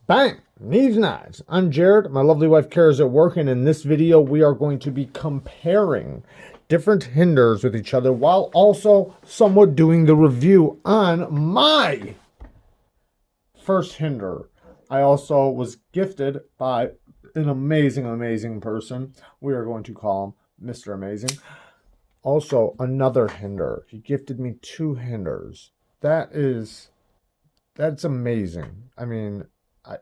Bang! Neeves knives. I'm Jared. My lovely wife Kara is at work, and in this video we are going to be comparing different Hinderers with each other while also somewhat doing the review on my first Hinderer. I also was gifted by an amazing person. We are going to call him Mr. Amazing. Also, another Hinderer. He gifted me 2 Hinderers. That's amazing. I mean,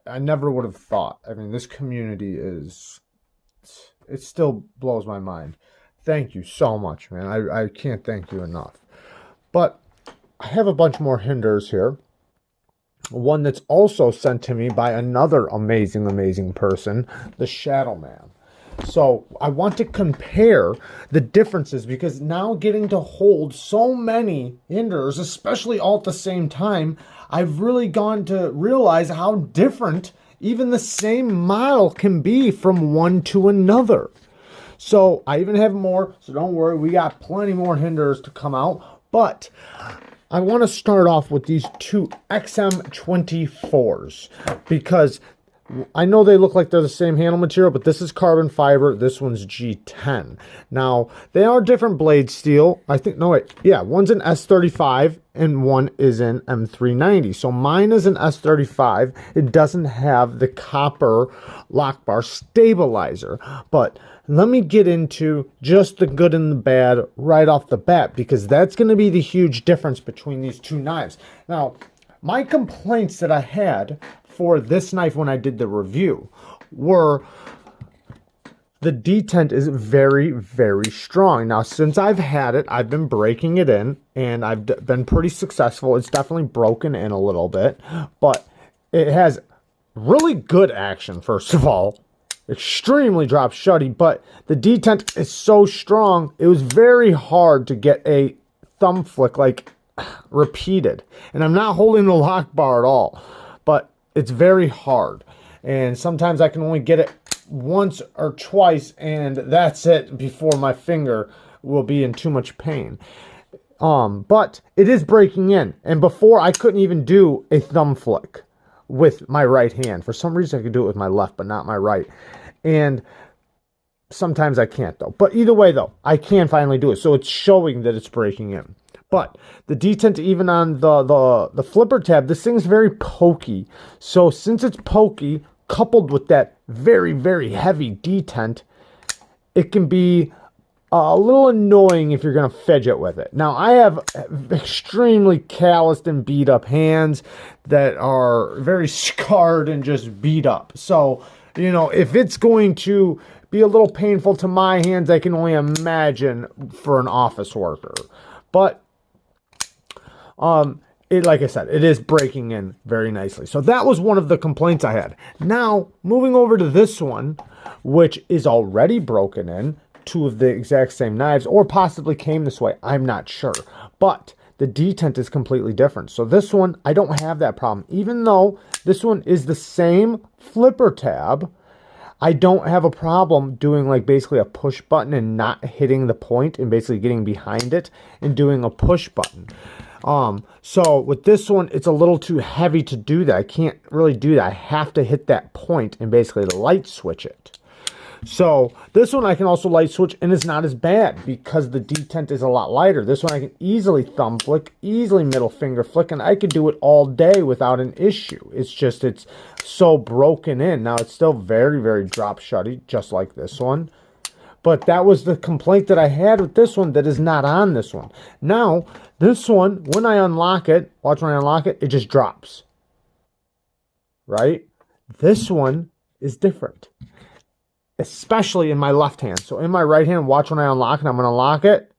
I never would have thought. I mean, this community it still blows my mind. Thank you so much, man. I can't thank you enough. But I have a bunch more Hinderers here. One that's also sent to me by another amazing person, the Shadow Man. So I want to compare the differences, because now getting to hold so many Hinderers, especially all at the same time, I've really gone to realize how different even the same model can be from one to another. So I even have more, so don't worry, we got plenty more Hinderers to come out. But I want to start off with these 2 XM24s, because I know they look like they're the same handle material, but this is carbon fiber. This one's G10. Now, they are different blade steel. I think, no wait, yeah, one's an S35 and one is an M390. So mine is an S35. It doesn't have the copper lock bar stabilizer. But let me get into just the good and the bad right off the bat, because that's going to be the huge difference between these 2 knives. Now, my complaints that I had for this knife when I did the review were the detent is very strong. Now, since I've had it, I've been breaking it in, and I've been pretty successful. It's definitely broken in a little bit, but it has really good action, first of all. Extremely drop shutty, but the detent is so strong, it was very hard to get a thumb flick like repeated. And I'm not holding the lock bar at all, but it's very hard, and sometimes I can only get it once or twice, and that's it before my finger will be in too much pain. But it is breaking in, and before I couldn't even do a thumb flick with my right hand. For some reason I could do it with my left, but not my right, and sometimes I can't though. But either way though, I can finally do it, so it's showing that it's breaking in. But the detent, even on the flipper tab, this thing's very pokey. So since it's pokey, coupled with that very heavy detent, it can be a little annoying if you're going to fidget with it. Now, I have extremely calloused and beat up hands that are very scarred and just beat up. So, you know, if it's going to be a little painful to my hands, I can only imagine for an office worker. But like I said, it is breaking in very nicely. So that was one of the complaints I had. Now, moving over to this one, which is already broken in, 2 of the exact same knives, or possibly came this way, I'm not sure. But the detent is completely different. So this one, I don't have that problem. Even though this one is the same flipper tab, I don't have a problem doing like basically a push button and not hitting the point and basically getting behind it and doing a push button. So with this one, it's a little too heavy to do that. I can't really do that. I have to hit that point and basically light switch it. So this one I can also light switch, and it's not as bad because the detent is a lot lighter. This one I can easily thumb flick, easily middle finger flick, and I could do it all day without an issue. It's just, it's so broken in. Now it's still very drop shutty, just like this one. But that was the complaint that I had with this one that is not on this one. Now, this one, when I unlock it, watch when I unlock it, it just drops. Right? This one is different, especially in my left hand. So in my right hand, watch when I unlock it. I'm going to unlock it.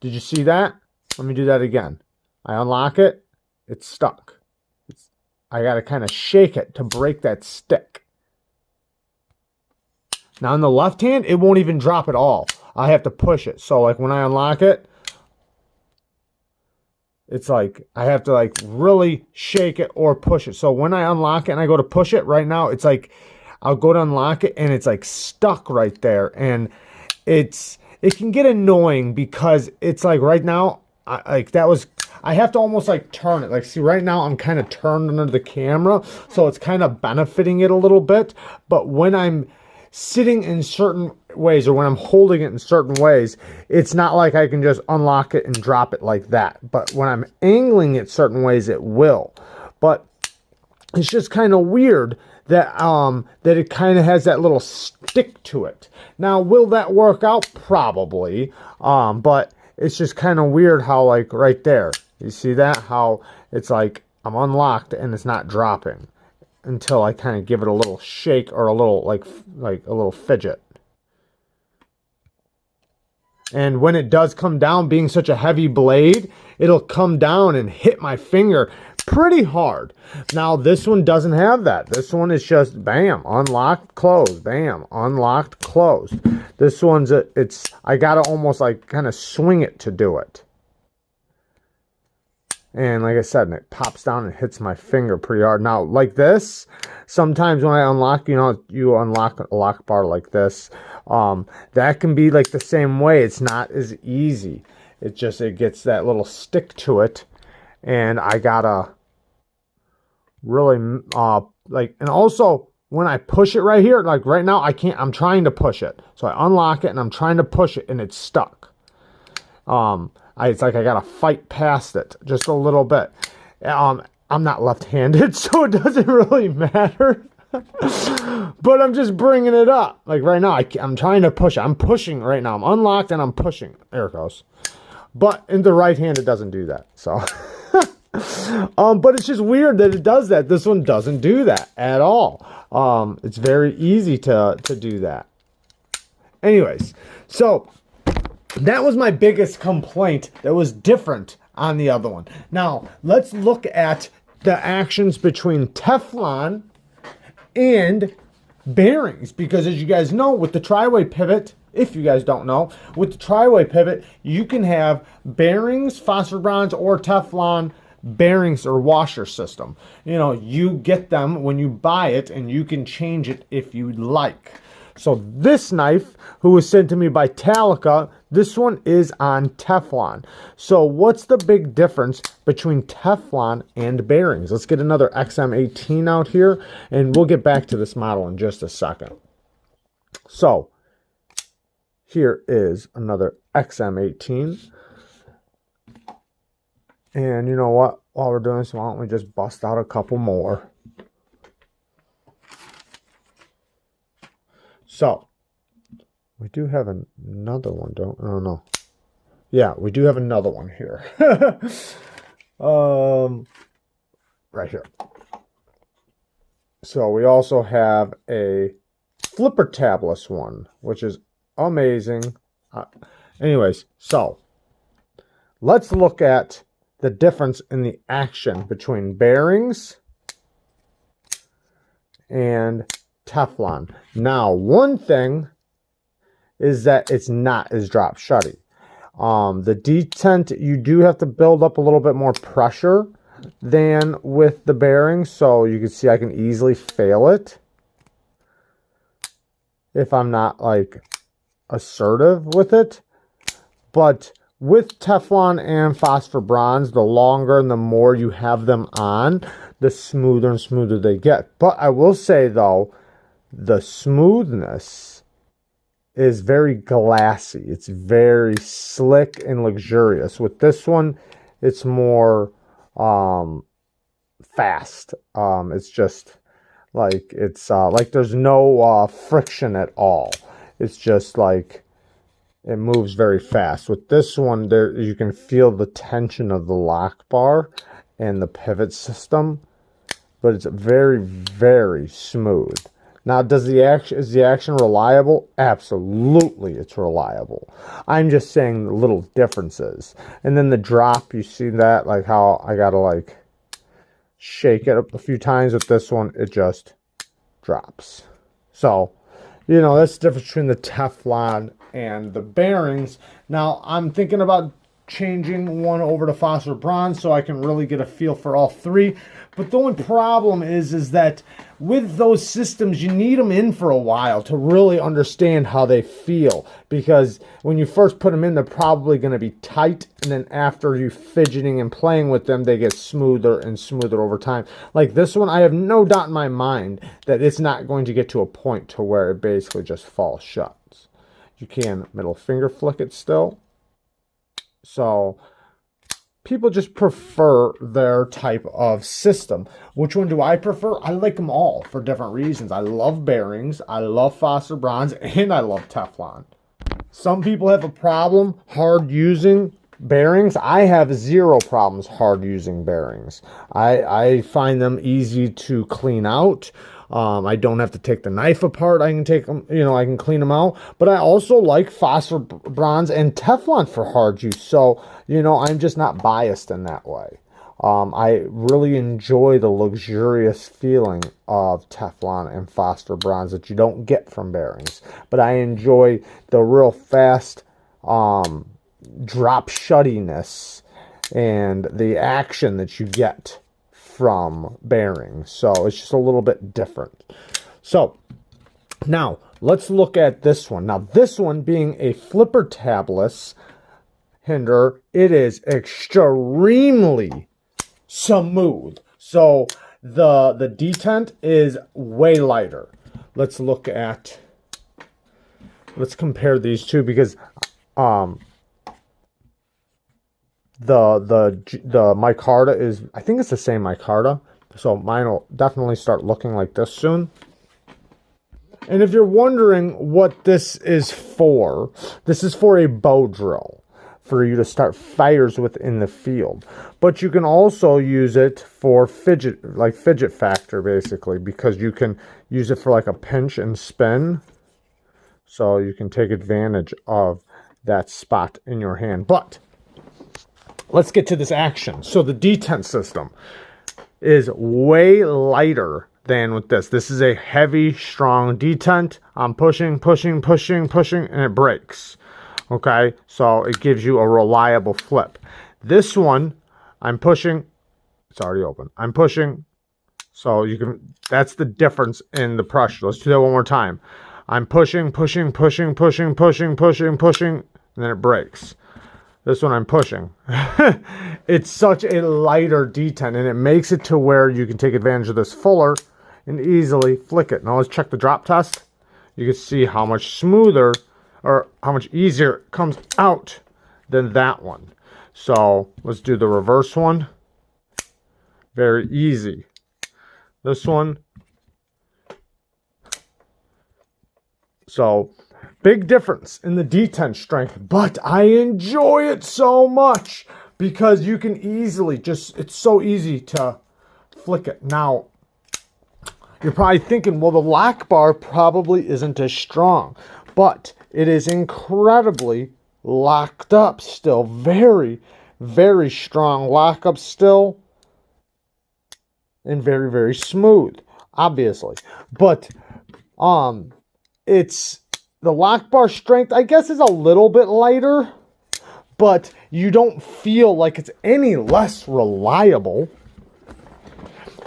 Did you see that? Let me do that again. I unlock it. It's stuck. I got to kind of shake it to break that stick. Now, in the left hand, it won't even drop at all. I have to push it. So, like, when I unlock it, it's like, I have to, like, really shake it or push it. So, when I unlock it and I go to push it, right now, it's like, I'll go to unlock it, and it's, like, stuck right there. And it can get annoying because it's, like, right now, that was I have to almost like turn it. Like, see, right now I'm kind of turned under the camera, so it's kind of benefiting it a little bit. But when I'm sitting in certain ways, or when I'm holding it in certain ways, it's not like I can just unlock it and drop it like that. But when I'm angling it certain ways, it will. But it's just kind of weird that that it kind of has that little stick to it. Now, will that work out? Probably. But it's just kind of weird how, like, right there, you see that? How it's like I'm unlocked and it's not dropping until I kind of give it a little shake or a little, like a little fidget. And when it does come down, being such a heavy blade, it'll come down and hit my finger pretty hard. Now, this one doesn't have that. This one is just bam, unlocked, closed, bam, unlocked, closed. This one's, I gotta almost like kind of swing it to do it. And like I said, it pops down and hits my finger pretty hard. Now, like this, sometimes when I unlock, you unlock a lock bar like this. That can be like the same way. It's not as easy. It gets that little stick to it. And I gotta really, and also when I push it right here, like right now, I can't, I'm trying to push it. So I unlock it and I'm trying to push it and it's stuck. It's like I gotta fight past it just a little bit. I'm not left-handed, so it doesn't really matter. But I'm just bringing it up. Like right now, I'm trying to push it. I'm pushing right now. I'm unlocked and I'm pushing. There it goes. But in the right hand, it doesn't do that. So, but it's just weird that it does that. This one doesn't do that at all. It's very easy to do that. Anyways, so that was my biggest complaint that was different on the other one. Now, let's look at the actions between Teflon and bearings. Because as you guys know, with the tri-way pivot, if you guys don't know, with the tri-way pivot, you can have bearings, phosphor bronze, or Teflon bearings or washer system. You get them when you buy it, and you can change it if you like. So this knife, who was sent to me by Talica, this one is on Teflon. So what's the big difference between Teflon and bearings? Let's get another XM18 out here, and we'll get back to this model in just a second. So here is another XM18. And you know what? While we're doing this, why don't we just bust out a couple more? So, we do have another one, don't know. Yeah, we do have another one here. Right here. So, we also have a flipper tabless one, which is amazing. Anyways, so, let's look at the difference in the action between bearings and Teflon. Now, one thing is that it's not as drop shutty. The detent, you do have to build up a little bit more pressure than with the bearings. So you can see I can easily fail it if I'm not like assertive with it. But with Teflon and phosphor bronze, the longer and the more you have them on, the smoother and smoother they get. But I will say though, the smoothness is very glassy. It's very slick and luxurious. With this one, it's more fast. It's just like like there's no friction at all. It's just like it moves very fast. With this one, there you can feel the tension of the lock bar and the pivot system, but it's very, very smooth. Now, is the action reliable? Absolutely, it's reliable. I'm just saying the little differences. And then the drop, you see that? Like how I gotta like shake it up a few times. With this one, it just drops. So, that's the difference between the Teflon and the bearings. Now, I'm thinking about changing one over to phosphor bronze so I can really get a feel for all three. But the only problem is that with those systems, you need them in for a while to really understand how they feel. Because when you first put them in, they're probably going to be tight. And then after you fidgeting and playing with them, they get smoother and smoother over time. Like this one, I have no doubt in my mind that it's not going to get to a point to where it basically just falls shut. You can middle finger flick it still. So people just prefer their type of system. Which one do I prefer? I like them all for different reasons. I love bearings, I love phosphor bronze, and I love Teflon. Some people have a problem hard using bearings. I have zero problems hard using bearings. I find them easy to clean out. I don't have to take the knife apart. I can take them, I can clean them out. But I also like phosphor bronze and Teflon for hard use. So, I'm just not biased in that way. I really enjoy the luxurious feeling of Teflon and phosphor bronze that you don't get from bearings. But I enjoy the real fast drop shuttiness and the action that you get from bearings. So it's just a little bit different. So now let's look at this one. Now this one being a flipper tabless Hinderer, it is extremely smooth. So the detent is way lighter. Let's compare these two because the micarta is, I think it's the same micarta, so mine will definitely start looking like this soon. And if you're wondering what this is for a bow drill for you to start fires within the field. But you can also use it for fidget factor basically, because you can use it for like a pinch and spin. So you can take advantage of that spot in your hand. But let's get to this action. So the detent system is way lighter than with this. This is a heavy, strong detent. I'm pushing, and it breaks. Okay, so it gives you a reliable flip. This one, I'm pushing. It's already open. I'm pushing. So that's the difference in the pressure. Let's do that one more time. I'm pushing, and then it breaks. This one I'm pushing. It's such a lighter detent, and it makes it to where you can take advantage of this fuller and easily flick it. Now let's check the drop test. You can see how much smoother or how much easier it comes out than that one. So let's do the reverse one. Very easy. This one. So big difference in the detent strength, but I enjoy it so much because you can easily it's so easy to flick it. Now, you're probably thinking, well, the lock bar probably isn't as strong, but it is incredibly locked up still. Very, very strong lockup still, and very, very smooth, obviously. But it's the lock bar strength, I guess, is a little bit lighter, but you don't feel like it's any less reliable.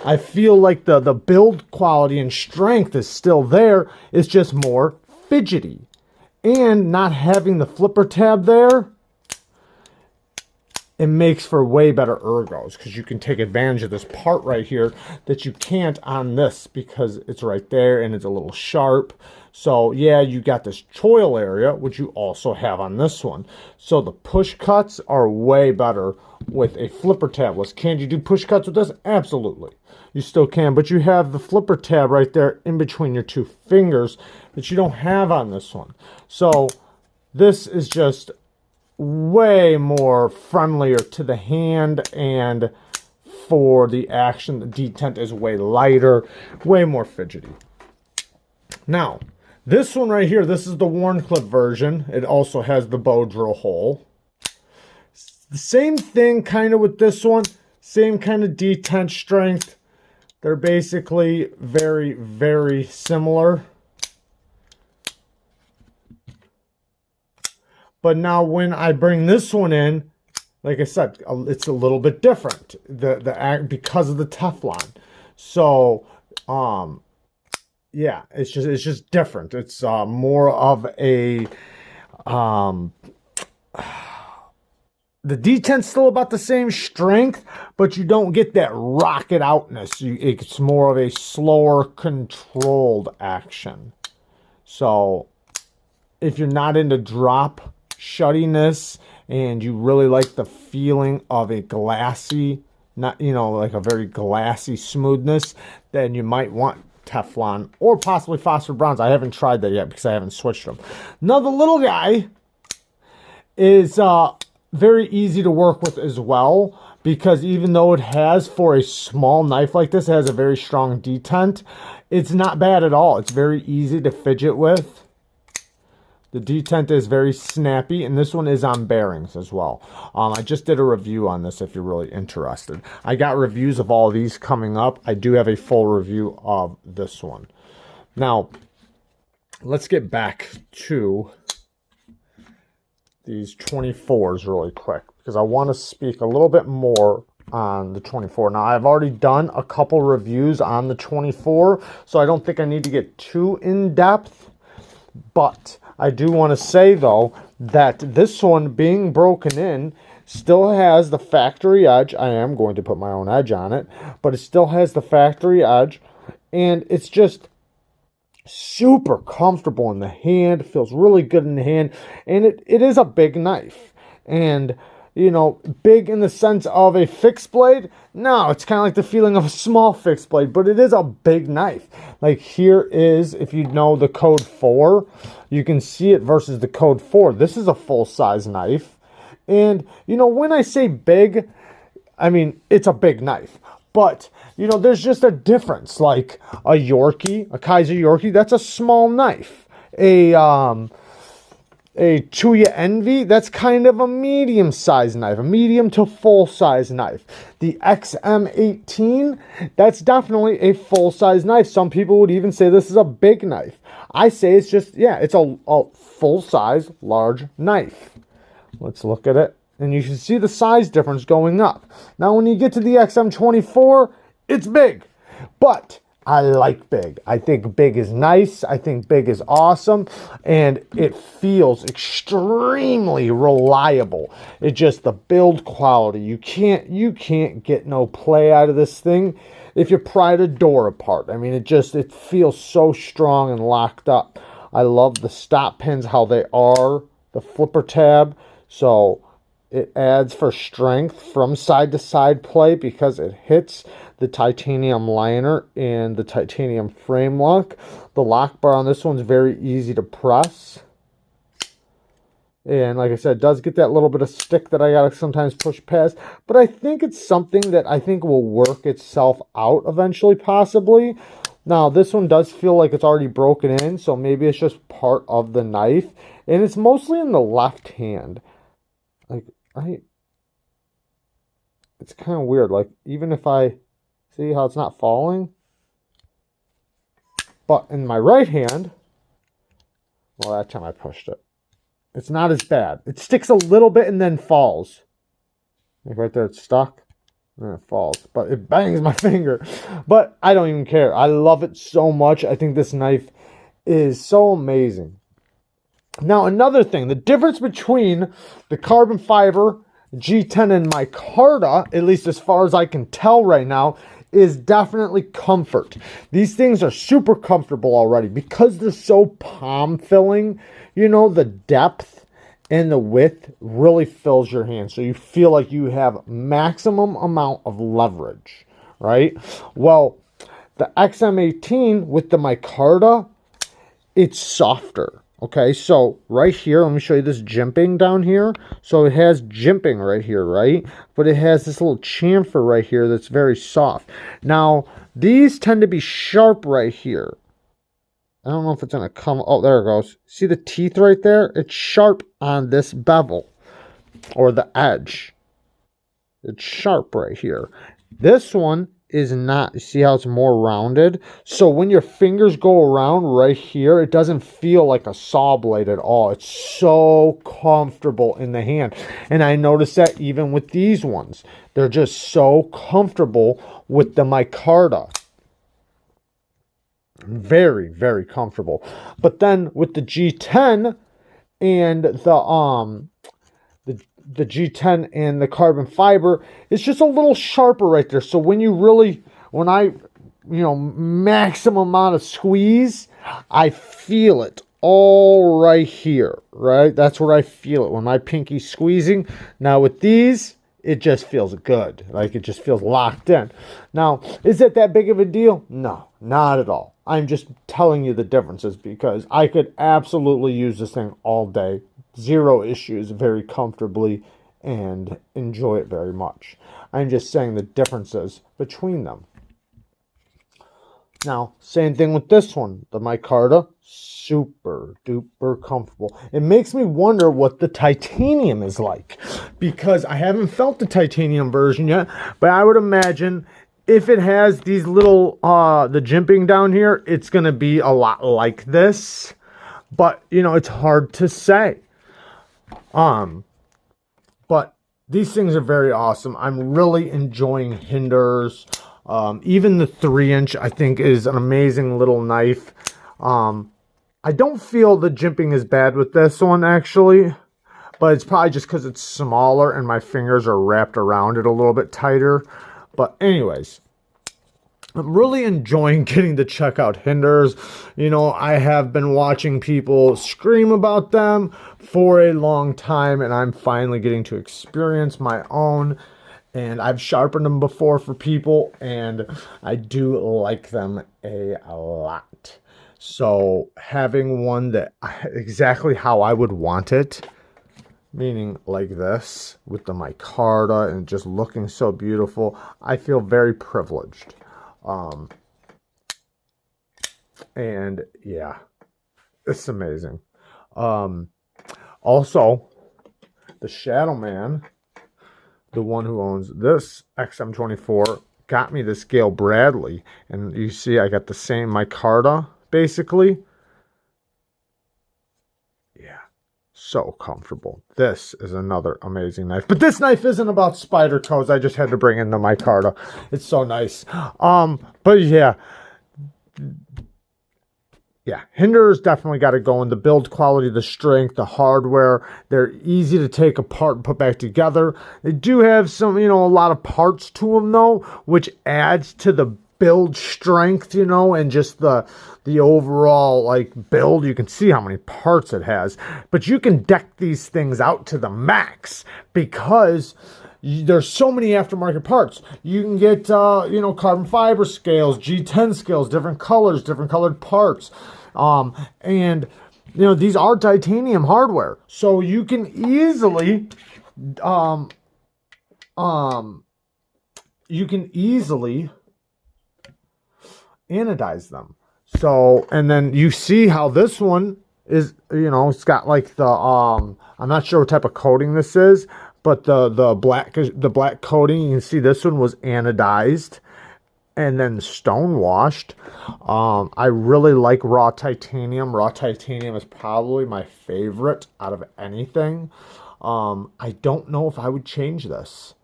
I feel like the build quality and strength is still there. It's just more fidgety. And not having the flipper tab there, it makes for way better ergos because you can take advantage of this part right here that you can't on this because it's right there and it's a little sharp. So yeah, you got this choil area, which you also have on this one. So the push cuts are way better with a flipper tabless. Can you do push cuts with this? Absolutely. You still can, but you have the flipper tab right there in between your two fingers that you don't have on this one. So this is just way more friendlier to the hand, and for the action, the detent is way lighter, way more fidgety. Now, this one right here, this is the worn clip version. It also has the bow drill hole. The same thing kind of with this one, same kind of detent strength. They're basically very, very similar. But now when I bring this one in, like I said, it's a little bit different. Because of the Teflon. So, yeah, it's just different. It's more of a the Detent's still about the same strength, but you don't get that rocket outness. It's more of a slower, controlled action. So, if you're not into drop shuttiness and you really like the feeling of a glassy, not, like a very glassy smoothness, then you might want Teflon or possibly phosphor bronze. I haven't tried that yet because I haven't switched them. Now the little guy is very easy to work with as well, because even though it has, for a small knife like this, it has a very strong detent, it's not bad at all. It's very easy to fidget with. The detent is very snappy, and this one is on bearings as well. I just did a review on this if you're really interested. I got reviews of all these coming up. I do have a full review of this one. Now, let's get back to these 24s really quick, because I want to speak a little bit more on the 24. Now, I've already done a couple reviews on the 24, so I don't think I need to get too in-depth, but I do want to say, though, that this one being broken in still has the factory edge. I am going to put my own edge on it, but it still has the factory edge, and it's just super comfortable in the hand. It feels really good in the hand, and it is a big knife. And, big in the sense of a fixed blade? No, it's kind of like the feeling of a small fixed blade, but it is a big knife. Like here is, if you know the code 4, you can see it versus the code 4. This is a full-size knife. And, when I say big, I mean, it's a big knife. But, there's just a difference. Like a Yorkie, a Kaiser Yorkie, that's a small knife. A Chuya Envy, that's kind of a medium-sized knife, a medium to full-size knife. The XM18, that's definitely a full-size knife. Some people would even say this is a big knife. I say it's just, it's a full-size, large knife. Let's look at it, and you can see the size difference going up. Now, when you get to the XM24, it's big, but I like big. I think big is nice. I think big is awesome. And it feels extremely reliable. It just, the build quality. You can't get no play out of this thing if you pry the door apart. I mean, it feels so strong and locked up. I love the stop pins, how they are. The flipper tab. So it adds for strength from side to side play because it hits the titanium liner and the titanium frame lock. The lock bar on this one's very easy to press. And like I said, it does get that little bit of stick that I gotta sometimes push past. But I think it's something that I think will work itself out eventually, possibly. Now, this one does feel like it's already broken in, so maybe it's just part of the knife. And it's mostly in the left hand. It's kind of weird. Like, even if I see how it's not falling, but in my right hand, well, that time I pushed it, it's not as bad. It sticks a little bit and then falls. Like right there, it's stuck and it falls, but it bangs my finger. But I don't even care. I love it so much. I think this knife is so amazing. Now, another thing, the difference between the carbon fiber G10 and my CARHARTT, at least as far as I can tell right now, is definitely comfort. These things are super comfortable already because they're so palm filling. The depth and the width really fills your hand, so you feel like you have maximum amount of leverage, right? Well, the XM18 with the micarta, it's softer. Okay, so right here, let me show you this jimping down here. So it has jimping right here, right? But it has this little chamfer right here that's very soft. Now, these tend to be sharp right here. I don't know if it's going to come. Oh, there it goes. See the teeth right there? It's sharp on this bevel or the edge. It's sharp right here. This one is not, you see how it's more rounded? So when your fingers go around right here, it doesn't feel like a saw blade at all. It's so comfortable in the hand. And I noticed that even with these ones. They're just so comfortable with the micarta. Very, very comfortable. But then with the G10 and the G10 and the carbon fiber, it's just a little sharper right there. So when you really, when I, maximum amount of squeeze, I feel it all right here, right? That's where I feel it when my pinky's squeezing. Now with these, it just feels good. Like it just feels locked in. Now, is it that big of a deal? No, not at all. I'm just telling you the differences because I could absolutely use this thing all day. Zero issues, very comfortably, and enjoy it very much. I'm just saying the differences between them. Now, same thing with this one. The micarta, super duper comfortable. It makes me wonder what the titanium is like because I haven't felt the titanium version yet, but I would imagine if it has these little, the jimping down here, it's going to be a lot like this, but, it's hard to say. But these things are very awesome. I'm really enjoying Hinderers. Even the 3-inch, I think, is an amazing little knife. I don't feel the jimping is bad with this one, actually. But it's probably just because it's smaller and my fingers are wrapped around it a little bit tighter. But anyways, I'm really enjoying getting to check out Hinderers. I have been watching people scream about them for a long time, and I'm finally getting to experience my own. And I've sharpened them before for people, and I do like them a lot. So having one that exactly how I would want it, meaning like this, with the micarta and just looking so beautiful, I feel very privileged. And yeah, it's amazing. Also, the Shadow Man, the one who owns this XM24, got me this Gale Bradley, and you see I got the same micarta basically. Yeah, so comfortable. This is another amazing knife, but this knife isn't about spider toes. I just had to bring in the micarta. It's so nice. But yeah, Hinderers definitely got to go in the build quality, the strength, the hardware. They're easy to take apart and put back together. They do have some, a lot of parts to them though, which adds to the build strength, and just the overall build. You can see how many parts it has, but you can deck these things out to the max because there's so many aftermarket parts. You can get, carbon fiber scales, G10 scales, different colors, different colored parts. And, these are titanium hardware. So you can easily, anodize them. So, and then you see how this one is, it's got the, I'm not sure what type of coating this is, but the black coating, you can see this one was anodized and then stone washed. I really like raw titanium. Raw titanium is probably my favorite out of anything. I don't know if I would change this.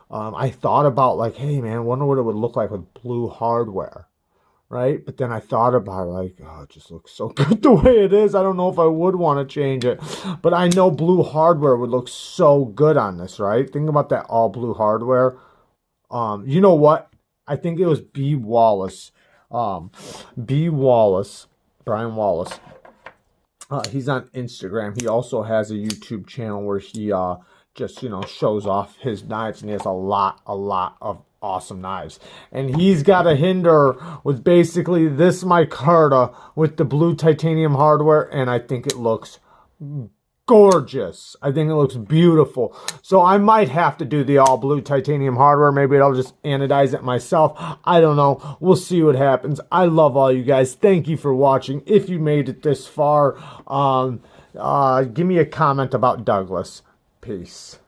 I thought about hey man, wonder what it would look like with blue hardware. Right? But then I thought about it it just looks so good the way it is. I don't know if I would want to change it. But I know blue hardware would look so good on this, right? Think about that all blue hardware. You know what? I think it was B. Wallace. Brian Wallace. He's on Instagram. He also has a YouTube channel where he just, shows off his knives. And he has a lot of awesome knives, and he's got a Hinderer with basically this micarta with the blue titanium hardware, and I think it looks gorgeous. I think it looks beautiful. So I might have to do the all blue titanium hardware. Maybe I'll just anodize it myself. I don't know. We'll see what happens. I love all you guys. Thank you for watching. If you made it this far, give me a comment about Douglas. Peace.